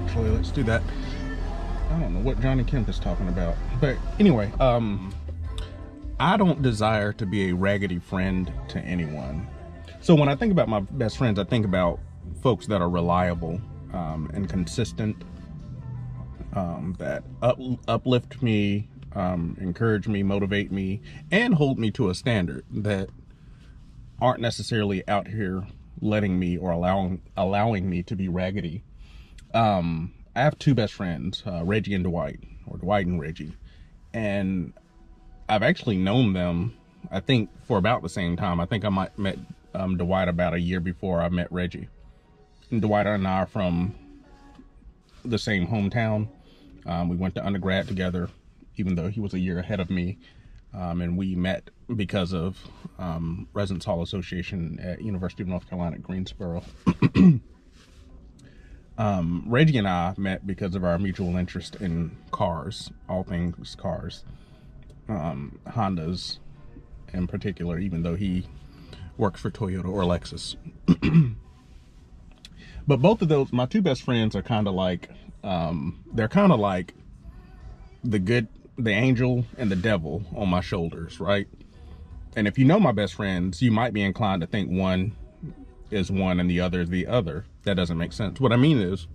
Actually, let's do that. I don't know what Johnny Kemp is talking about. But anyway, I don't desire to be a raggedy friend to anyone. So when I think about my best friends, I think about folks that are reliable and consistent, that uplift me, encourage me, motivate me, and hold me to a standard, that aren't necessarily out here letting me or allowing me to be raggedy. I have two best friends, Reggie and Dwight, or Dwight and Reggie, and I've actually known them, I think, for about the same time. I think I might met Dwight about a year before I met Reggie. And Dwight and I are from the same hometown. We went to undergrad together, even though he was a year ahead of me. And we met because of Residence Hall Association at University of North Carolina at Greensboro. Reggie and I met because of our mutual interest in cars, all things cars, Hondas in particular, even though he works for Toyota or Lexus. But both of those, my two best friends, are kind of like, they're kind of like the angel and the devil on my shoulders, right? And if you know my best friends, you might be inclined to think one is one and the other is the other. That doesn't make sense. What I mean is,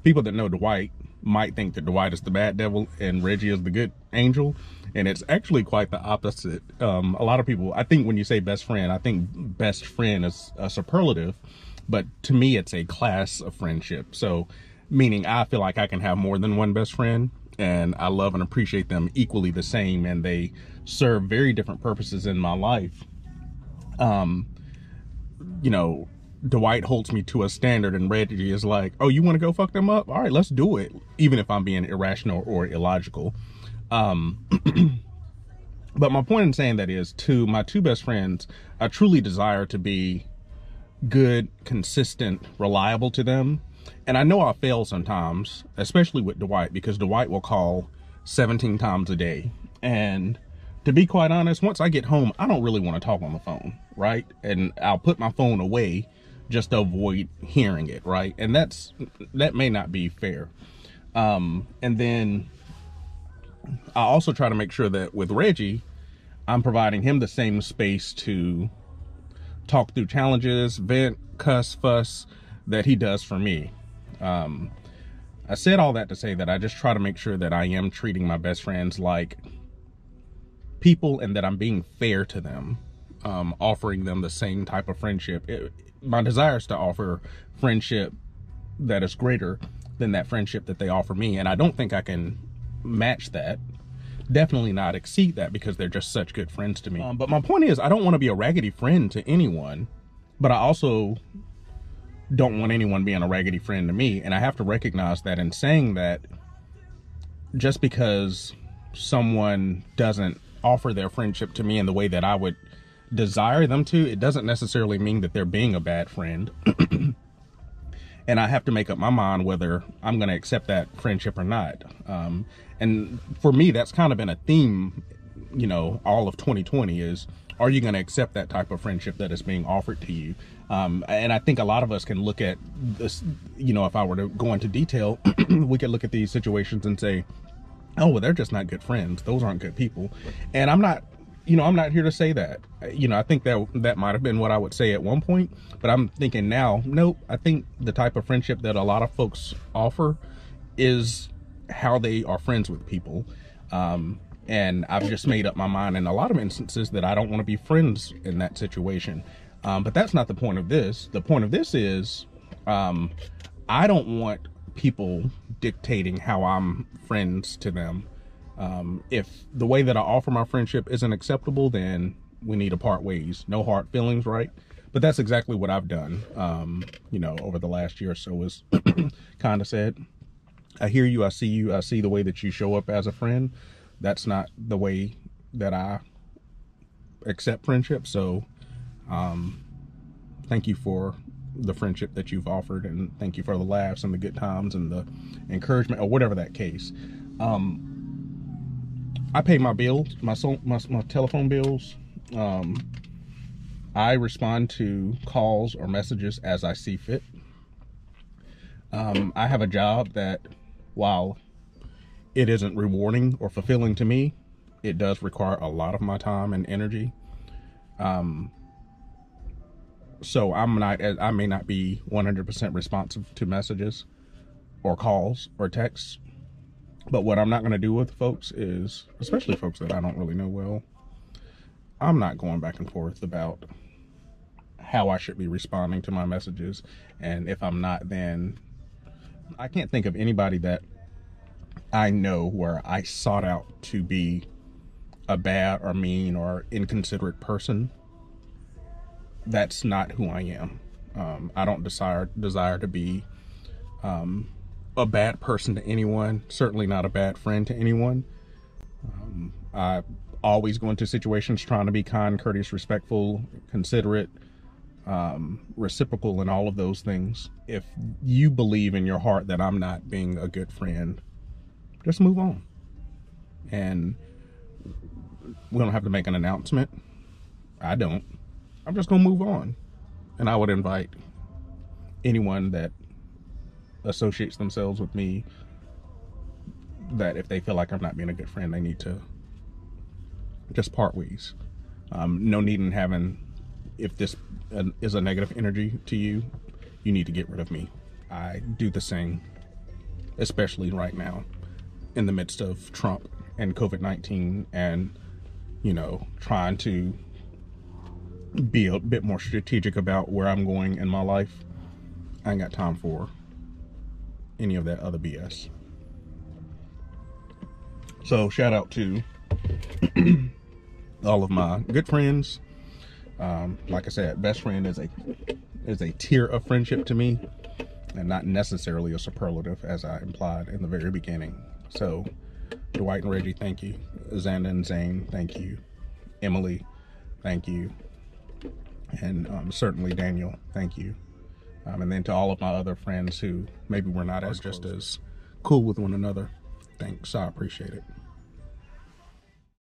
people that know Dwight might think that Dwight is the bad devil and Reggie is the good angel, and it's actually quite the opposite. A lot of people, I think when you say best friend, I think best friend is a superlative, but to me it's a class of friendship. So meaning I feel like I can have more than one best friend, and I love and appreciate them equally the same, and they serve very different purposes in my life. You know, Dwight holds me to a standard, and Reggie is like, oh, you want to go fuck them up? All right, let's do it. Even if I'm being irrational or illogical. But my point in saying that is, to my two best friends, I truly desire to be good, consistent, reliable to them. And I know I fail sometimes, especially with Dwight, because Dwight will call 17 times a day. And to be quite honest, once I get home, I don't really want to talk on the phone, right? And I'll put my phone away just to avoid hearing it, right? And that may not be fair. And then I also try to make sure that with Reggie, I'm providing him the same space to talk through challenges, vent, cuss, fuss, that he does for me. I said all that to say that I just try to make sure that I am treating my best friends like people, and that I'm being fair to them, offering them the same type of friendship. My desire is to offer friendship that is greater than that friendship that they offer me, and I don't think I can match that. Definitely not exceed that, because they're just such good friends to me. But my point is, I don't want to be a raggedy friend to anyone, but I also don't want anyone being a raggedy friend to me. And I have to recognize that in saying that, just because someone doesn't offer their friendship to me in the way that I would desire them to, it doesn't necessarily mean that they're being a bad friend. And I have to make up my mind whether I'm going to accept that friendship or not. And for me, that's kind of been a theme, you know, all of 2020 is, are you going to accept that type of friendship that is being offered to you? And I think a lot of us can look at this, you know, if I were to go into detail, we could look at these situations and say, oh, well, they're just not good friends. Those aren't good people. And I'm not, you know, I'm not here to say that. You know, I think that might have been what I would say at one point, but I'm thinking now, nope, I think the type of friendship that a lot of folks offer is how they are friends with people. And I've just made up my mind in a lot of instances that I don't want to be friends in that situation. But that's not the point of this. The point of this is, I don't want people dictating how I'm friends to them. If the way that I offer my friendship isn't acceptable, then we need to part ways. No hard feelings, right? But that's exactly what I've done, you know, over the last year or so, is kind of said, I hear you, I see the way that you show up as a friend. That's not the way that I accept friendship. So, thank you for the friendship that you've offered, and thank you for the laughs and the good times and the encouragement, or whatever that case. I pay my bills, my telephone bills. I respond to calls or messages as I see fit. I have a job that, while it isn't rewarding or fulfilling to me, it does require a lot of my time and energy. So I may not be 100% responsive to messages or calls or texts. But what I'm not going to do with folks is, especially folks that I don't really know well, I'm not going back and forth about how I should be responding to my messages. And if I'm not, then I can't think of anybody that I know where I sought out to be a bad or mean or inconsiderate person. That's not who I am. I don't desire to be a bad person to anyone, certainly not a bad friend to anyone. I always go into situations trying to be kind, courteous, respectful, considerate, reciprocal, and all of those things. If you believe in your heart that I'm not being a good friend, just move on. And we don't have to make an announcement. I don't. I'm just going to move on. And I would invite anyone that associates themselves with me, that if they feel like I'm not being a good friend, they need to just part ways. No need in having, if this is a negative energy to you, you need to get rid of me. I do the same, especially right now in the midst of Trump and COVID-19 and, trying to be a bit more strategic about where I'm going in my life. I ain't got time for any of that other BS. So shout out to all of my good friends. Like I said, best friend is a tier of friendship to me, and not necessarily a superlative, as I implied in the very beginning. So Dwight and Reggie, thank you. Xanda and Zane, thank you. Emily, thank you. And certainly Daniel, thank you. And then to all of my other friends who maybe we're not as cool with one another, thanks. I appreciate it.